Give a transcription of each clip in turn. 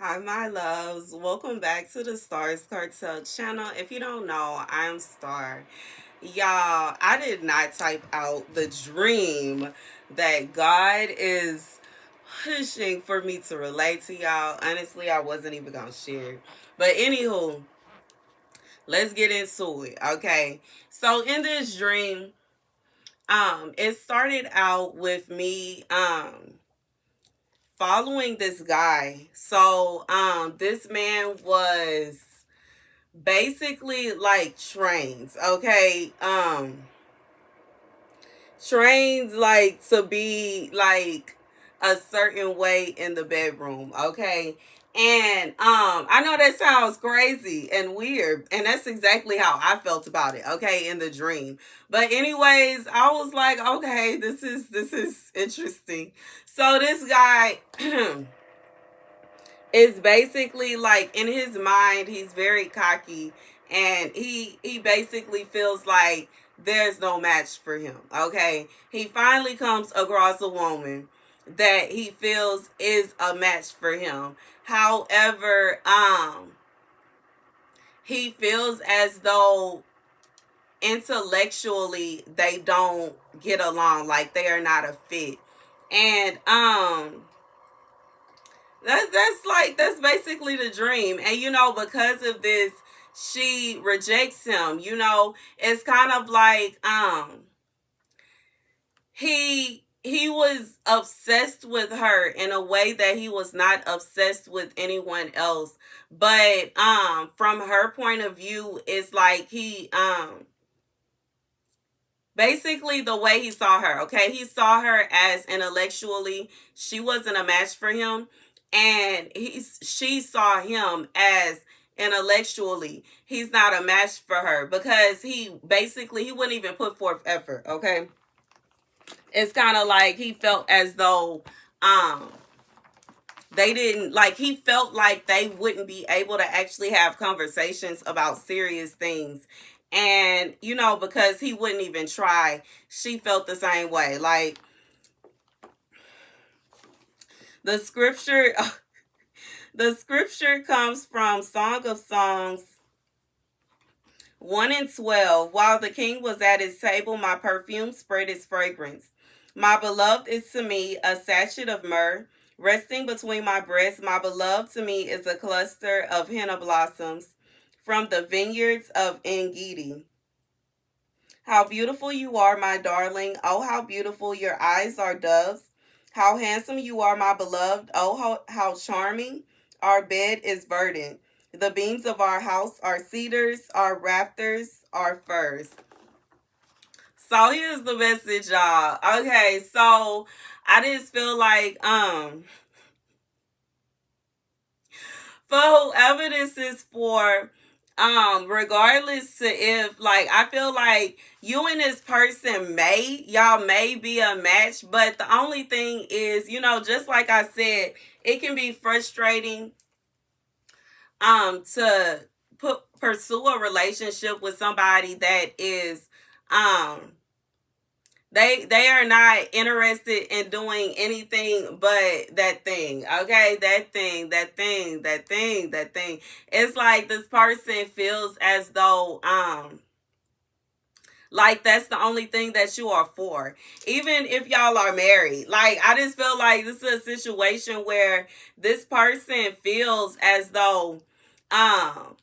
Hi, my loves. Welcome back to the Starscartel channel. If you don't know, I'm Star. Y'all, I did not type out the dream that God is pushing for me to relate to y'all. Honestly, I wasn't even going to share. But anywho, let's get into it. Okay. So in this dream, it started out with me, following this guy. So this man was basically like trains, okay? Trains like to be like a certain way in the bedroom, okay? And I know that sounds crazy and weird, and that's exactly how I felt about it, okay, in the dream. But anyways, I was like, okay, this is interesting. So this guy is basically like in his mind, he's very cocky, and he basically feels like there's no match for him. Okay, he finally comes across a woman that he feels is a match for him. However, he feels as though intellectually they don't get along, like they are not a fit. And that's basically the dream. And because of this, she rejects him. It's kind of like he was obsessed with her in a way that he was not obsessed with anyone else. But from her point of view, it's like he basically the way he saw her, okay? He saw her as intellectually, she wasn't a match for him, and she saw him as intellectually, he's not a match for her, because he wouldn't even put forth effort, okay? It's kind of like he felt as though um they didn't, like, he felt like they wouldn't be able to actually have conversations about serious things. And because he wouldn't even try, she felt the same way. Like, the scripture the scripture comes from Song of Songs 1:12. While the king was at his table, my perfume spread its fragrance. My beloved is to me a sachet of myrrh resting between my breasts. My beloved to me is a cluster of henna blossoms from the vineyards of Engedi. How beautiful you are, my darling. Oh, how beautiful your eyes are, doves. How handsome you are, my beloved. Oh, how charming. Our bed is verdant. The beams of our house are cedars, our rafters are firs. So here's the message, y'all. Okay, so I just feel like for whoever this is for, regardless to if, like, I feel like you and this person y'all may be a match, but the only thing is, just like I said, it can be frustrating to pursue a relationship with somebody that is um they are not interested in doing anything but that thing, okay? That thing. It's like this person feels as though like that's the only thing that you are for, even if y'all are married. Like, I just feel like this is a situation where this person feels as though um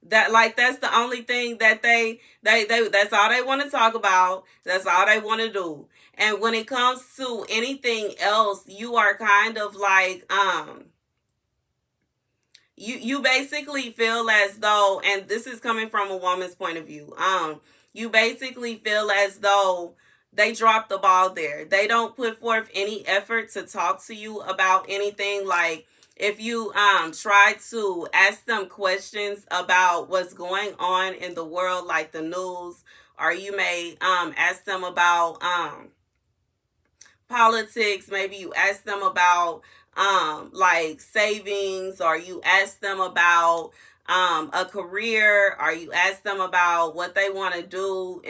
that, like, that's the only thing that they that's all they want to talk about, that's all they want to do. And when it comes to anything else, you are kind of like you basically feel as though, and this is coming from a woman's point of view, you basically feel as though they dropped the ball there. They don't put forth any effort to talk to you about anything. Like, if you try to ask them questions about what's going on in the world, like the news, or you may ask them about politics, maybe you ask them about like savings, or you ask them about a career, or you ask them about what they want to do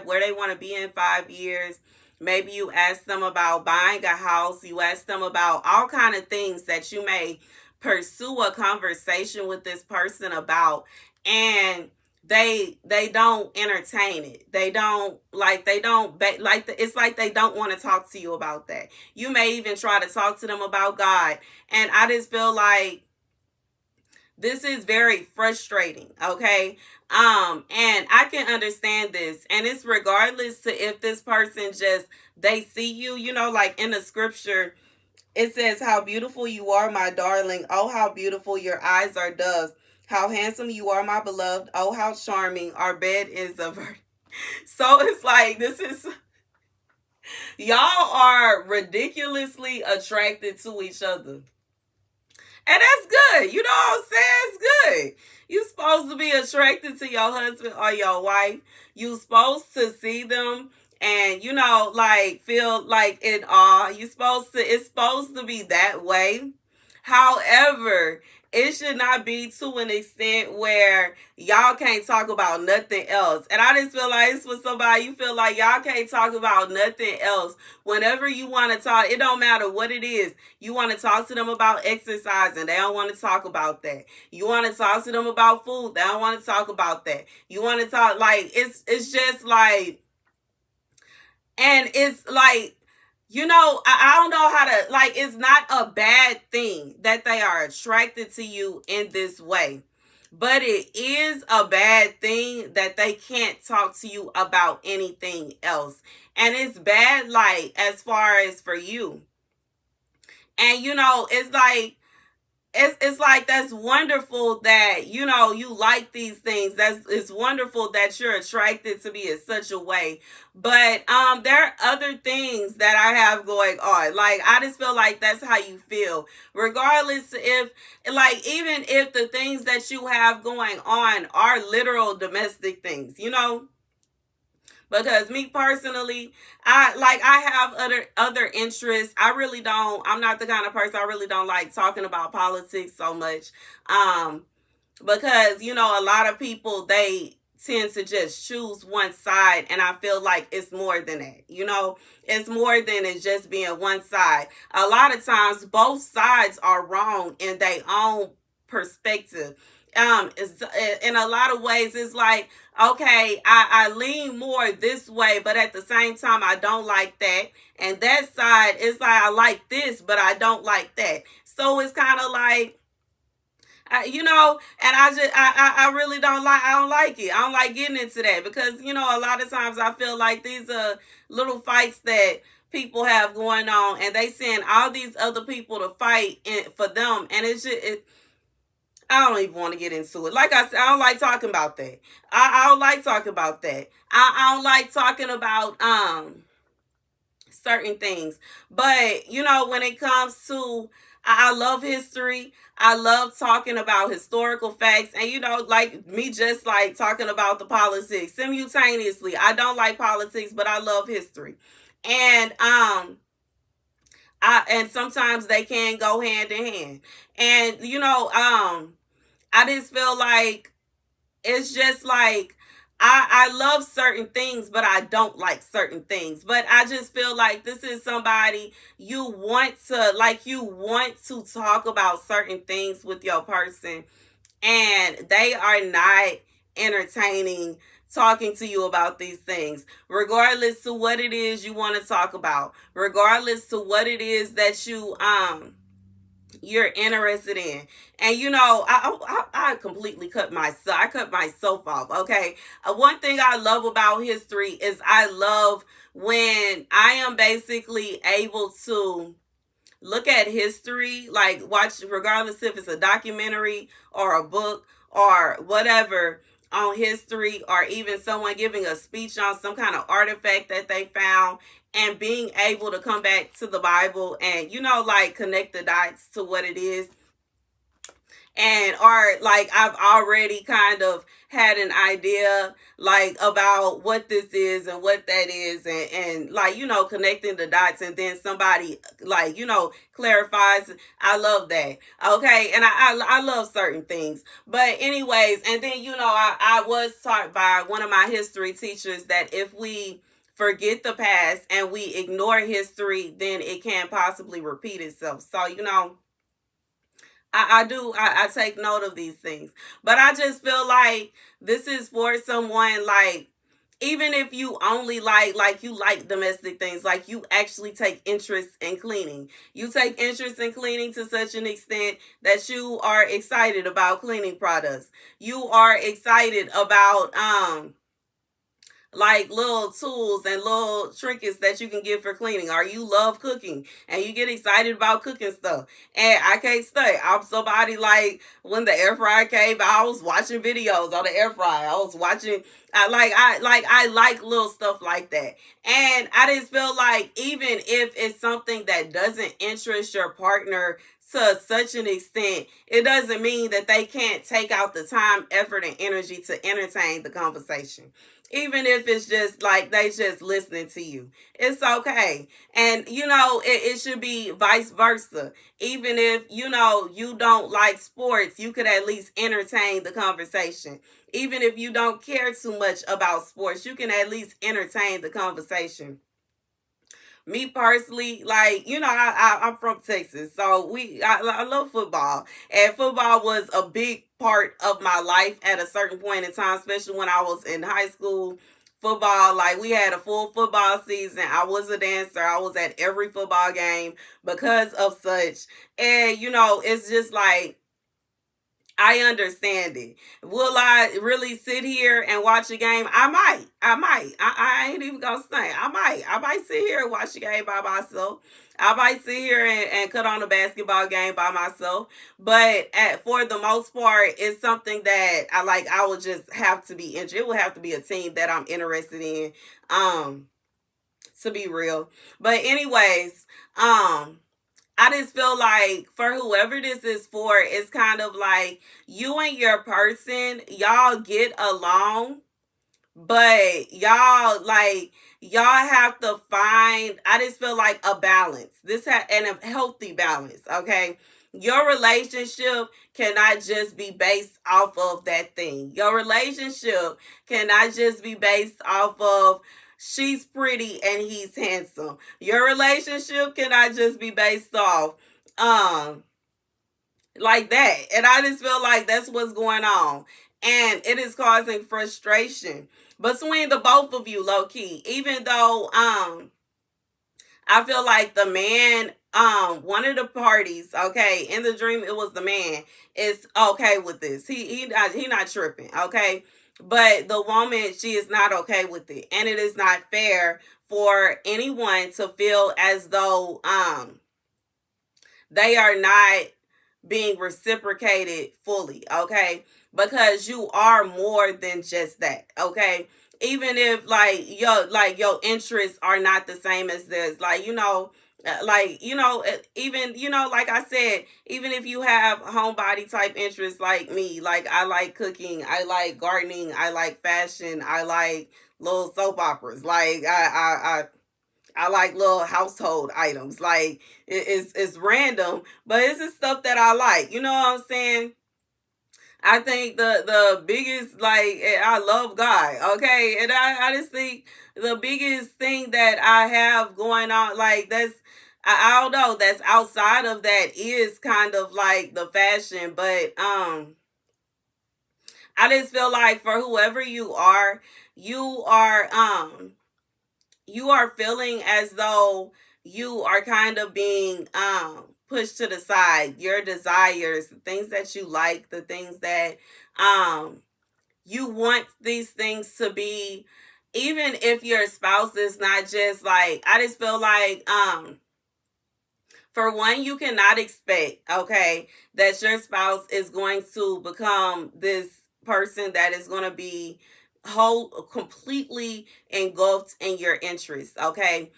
where they want to be in 5 years. Maybe you ask them about buying a house. You ask them about all kind of things that you may pursue a conversation with this person about, and they don't entertain it. They don't like, it's like they don't want to talk to you about that. You may even try to talk to them about God, and I just feel like this is very frustrating, okay? And I can understand this, and it's regardless to if this person just, they see you, like in the scripture, it says, "How beautiful you are, my darling. Oh, how beautiful your eyes are doves. How handsome you are, my beloved. Oh, how charming. Our bed is of her." So it's like, this is, y'all are ridiculously attracted to each other. And that's good. You know what I'm saying? It's good. You supposed to be attracted to your husband or your wife. You supposed to see them and, like, feel like in awe. It's supposed to be that way. However, it should not be to an extent where y'all can't talk about nothing else. And I just feel like it's for somebody, you feel like y'all can't talk about nothing else. Whenever you want to talk, it don't matter what it is. You want to talk to them about exercising, they don't want to talk about that. You want to talk to them about food, they don't want to talk about that. You want to talk, like, it's just like, and it's like, I don't know how to, like, it's not a bad thing that they are attracted to you in this way. But it is a bad thing that they can't talk to you about anything else. And it's bad, like, as far as for you. And, it's like, it's like, that's wonderful that you like these things. It's wonderful that you're attracted to me in such a way, but there are other things that I have going on. Like, I just feel like that's how you feel, regardless if, like, even if the things that you have going on are literal domestic things, because me personally, I have other interests. I'm not the kind of person, I really don't like talking about politics so much. Because a lot of people, they tend to just choose one side, and I feel like it's more than that. It's more than it just being one side. A lot of times both sides are wrong in their own perspective. In a lot of ways, it's like, okay, I lean more this way, but at the same time, I don't like that. And that side is like, I like this, but I don't like that. So it's kind of like, and I really I don't like it. I don't like getting into that, because, a lot of times I feel like these are little fights that people have going on, and they send all these other people to fight for them. And I don't even want to get into it. Like I said, I don't like talking about that. I don't like talking about that. I don't like talking about certain things. But when it comes to, I love history. I love talking about historical facts, and like me, just like talking about the politics simultaneously. I don't like politics, but I love history, and and sometimes they can go hand in hand. And I just feel like it's just like, I love certain things, but I don't like certain things. But I just feel like this is somebody you want to talk about certain things with your person, and they are not entertaining talking to you about these things, regardless to what it is you want to talk about, regardless to what it is that you're interested in. And I completely cut myself off. Okay, one thing I love about history is I love when I am basically able to look at history, like watch, regardless if it's a documentary or a book or whatever, on history, or even someone giving a speech on some kind of artifact that they found, and being able to come back to the Bible and like connect the dots to what it is, and or like I've already kind of had an idea like about what this is and what that is, and like connecting the dots, and then somebody like clarifies. I love that. Okay, and I love certain things. But anyways, and then I was taught by one of my history teachers that if we forget the past and we ignore history, then it can't possibly repeat itself. So I take note of these things. But I just feel like this is for someone, like, even if you only like you like domestic things, like you actually take interest in cleaning. You take interest in cleaning to such an extent that you are excited about cleaning products. You are excited about like little tools and little trinkets that you can get for cleaning, or you love cooking and you get excited about cooking stuff. And I can't stay. I'm somebody, like, when the air fryer came, I was watching videos on the air fryer. I was watching. I like little stuff like that. And I just feel like even if it's something that doesn't interest your partner to such an extent, it doesn't mean that they can't take out the time, effort, and energy to entertain the conversation. Even if it's just like they just listening to you, it's okay. And it should be vice versa. Even if you don't like sports, you could at least entertain the conversation. Even if you don't care too much about sports, you can at least entertain the conversation. Me personally, like, I'm from Texas, so I love football, and football was a big part of my life at a certain point in time, especially when I was in high school. Football, like, we had a full football season. I was a dancer. I was at every football game because of such. And it's just like, I understand it. Will I really sit here and watch a game? I might. I ain't even gonna say. I might sit here and watch a game by myself. I might sit here and cut on a basketball game by myself. But for the most part, it's something that I like. I would just have to be interested. It would have to be a team that I'm interested in. To be real. But anyways, I just feel like for whoever this is for, it's kind of like you and your person, y'all get along, but y'all have to find, I just feel like, a balance. And a healthy balance, okay? Your relationship cannot just be based off of that thing. Your relationship cannot just be based off of she's pretty and he's handsome. Your relationship cannot just be based off um like that. And I just feel like that's what's going on. And it is causing frustration between the both of you, low key. Even though I feel like the man, one of the parties, okay, in the dream it was the man, is okay with this. He not tripping, okay? But the woman, she is not okay with it. And it is not fair for anyone to feel as though they are not being reciprocated fully, okay? Because you are more than just that, okay? Even if your interests are not the same as theirs, even like I said, even if you have homebody type interests like me, like I like cooking, I like gardening, I like fashion, I like little soap operas, like I like little household items. Like it's random, but it's just stuff that I like. You know what I'm saying? I think the biggest, like, I love God, okay, and I just think the biggest thing that I have going on, like, that's, I don't know, that's outside of that is kind of like the fashion, but I just feel like for whoever you are you are feeling as though you are kind of being pushed to the side. Your desires, the things that you like, the things that um you want these things to be, even if your spouse is not, just like, I just feel like for one, you cannot expect, okay, that your spouse is going to become this person that is going to be whole completely engulfed in your interests, okay?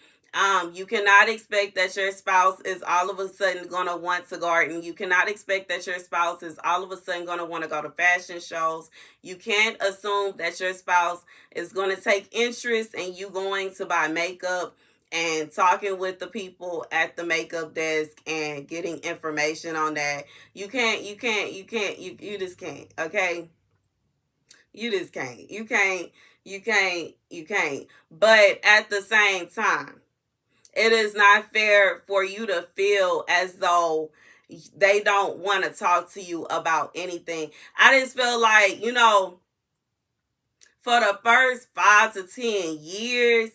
You cannot expect that your spouse is all of a sudden gonna want to garden. You cannot expect that your spouse is all of a sudden gonna want to go to fashion shows. You can't assume that your spouse is gonna take interest in you going to buy makeup and talking with the people at the makeup desk and getting information on that. You just can't, okay? You just can't. You can't. But at the same time, it is not fair for you to feel as though they don't want to talk to you about anything. I just feel like, for the first 5 to 10 years,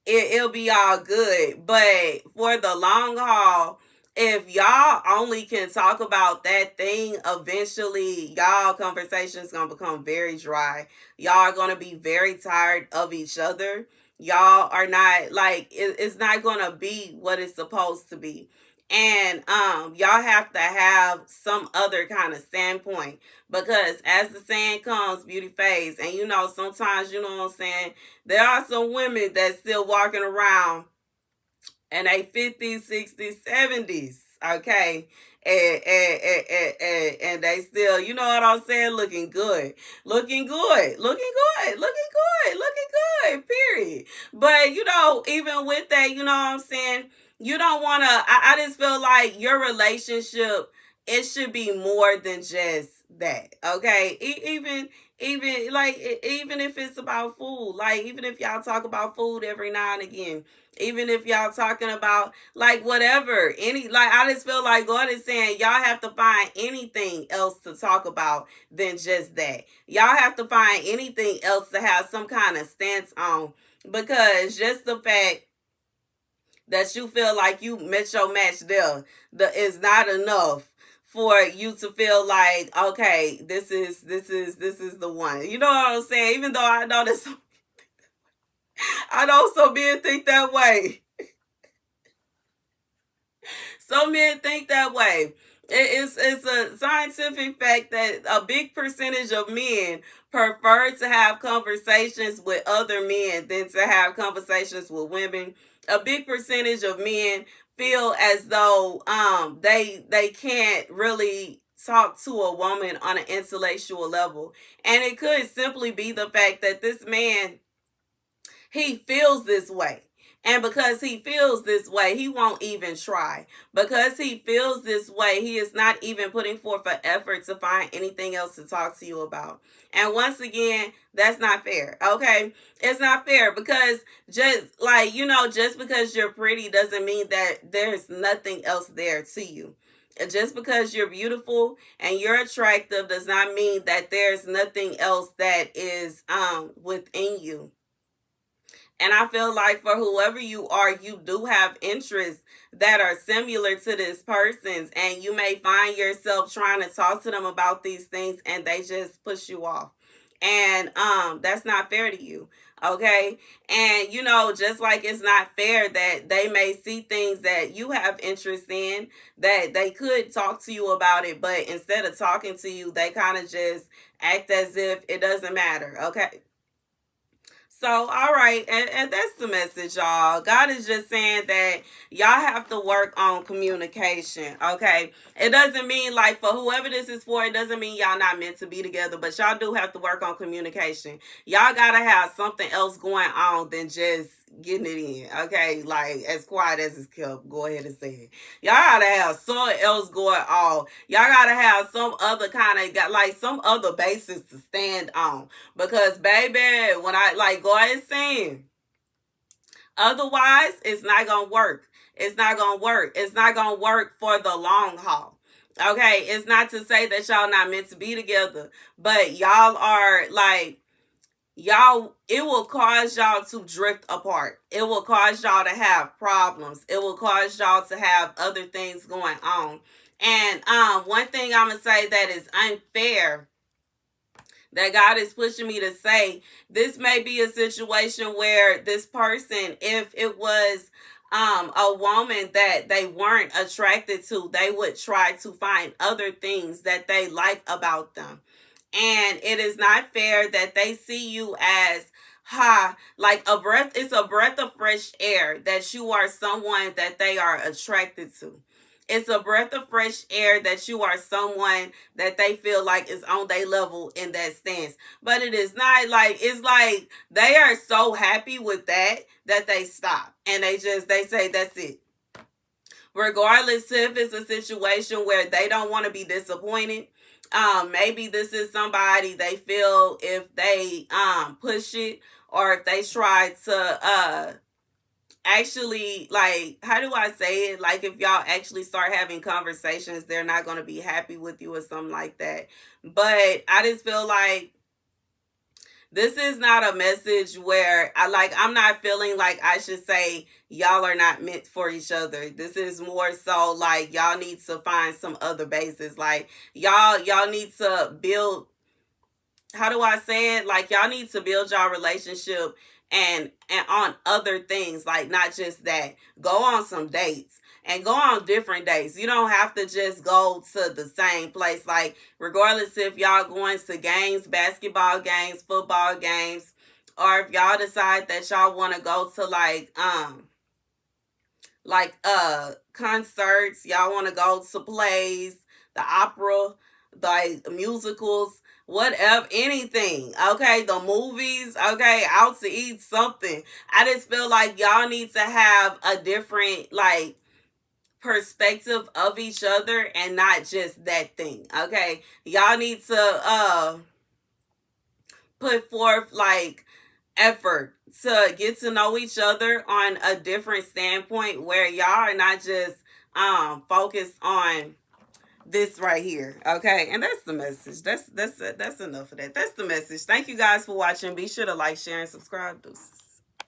it'll be all good. But for the long haul, if y'all only can talk about that thing, eventually y'all conversation's gonna become very dry. Y'all are gonna be very tired of each other. Y'all are not like it's not gonna be what it's supposed to be. And y'all have to have some other kind of standpoint, because as the saying comes, beauty fades. And sometimes, what I'm saying, there are some women that still walking around in their 50s, 60s, 70s, okay? And they still, you know what I'm saying, looking good. Looking good. Looking good. Looking good. Looking good. Period. But, even with that, you know what I'm saying? You don't want to, I just feel like your relationship, it should be more than just that, okay? Even if it's about food, like even if y'all talk about food every now and again, even if y'all talking about like whatever, I just feel like God is saying y'all have to find anything else to talk about than just that. Y'all have to find anything else to have some kind of stance on, because just the fact that you feel like you met your match there, is not enough for you to feel like, okay, this is the one. You know what I'm saying? Even though I know that I know some men think that way. Some men think that way. It's a scientific fact that a big percentage of men prefer to have conversations with other men than to have conversations with women. A big percentage of men feel as though they can't really talk to a woman on an intellectual level. And it could simply be the fact that this man, he feels this way. And because he feels this way, he won't even try. Because he feels this way, he is not even putting forth an effort to find anything else to talk to you about. And once again, that's not fair. Okay? It's not fair, because just because you're pretty doesn't mean that there's nothing else there to you. Just because you're beautiful and you're attractive does not mean that there's nothing else that is within you. And I feel like for whoever you are, you do have interests that are similar to this person's. And you may find yourself trying to talk to them about these things and they just push you off. And that's not fair to you. Okay. And just like it's not fair that they may see things that you have interest in, that they could talk to you about it, but instead of talking to you, they kind of just act as if it doesn't matter. Okay. So, all right, and that's the message, y'all. God is just saying that y'all have to work on communication, okay? It doesn't mean, like, for whoever this is for, it doesn't mean y'all not meant to be together, but y'all do have to work on communication. Y'all gotta have something else going on than just getting it in, okay? Like, as quiet as it's kept, go ahead and say it. Y'all gotta have something else going on. Y'all gotta have some other kind of, like, some other basis to stand on. Because, baby, when God is saying, otherwise, it's not going to work. It's not going to work. It's not going to work for the long haul. Okay? It's not to say that y'all not meant to be together, but y'all are like, it will cause y'all to drift apart. It will cause y'all to have problems. It will cause y'all to have other things going on. And one thing I'm going to say that is unfair, that God is pushing me to say, this may be a situation where this person, if it was a woman that they weren't attracted to, they would try to find other things that they like about them. And it is not fair that they see you as like a breath. It's a breath of fresh air that you are someone that they are attracted to. It's a breath of fresh air that you are someone that they feel like is on their level in that stance. But it is not like, it's like they are so happy with that they stop. And they say, that's it. Regardless if it's a situation where they don't want to be disappointed. Maybe this is somebody they feel if they push it, or if they try to actually, like, how do I say it? Like, if y'all actually start having conversations, they're not going to be happy with you or something like that. But I just feel like this is not a message where I'm not feeling like I should say y'all are not meant for each other. This is more so like y'all need to find some other bases. Like y'all need to build, how do I say it? Like y'all need to build y'all relationship and on other things, like not just that. Go on some dates and go on different dates. You don't have to just go to the same place. Like regardless if y'all going to games, basketball games, football games, or if y'all decide that y'all want to go to concerts, y'all want to go to plays, the opera, like musicals, whatever, anything, okay, the movies, okay, out to eat something. I just feel like y'all need to have a different like perspective of each other and not just that thing, okay. Y'all need to put forth like effort to get to know each other on a different standpoint where y'all are not just focused on this right here, okay. And that's the message. That's enough of that. That's the message. Thank you guys for watching. Be sure to like, share, and subscribe. Deuces.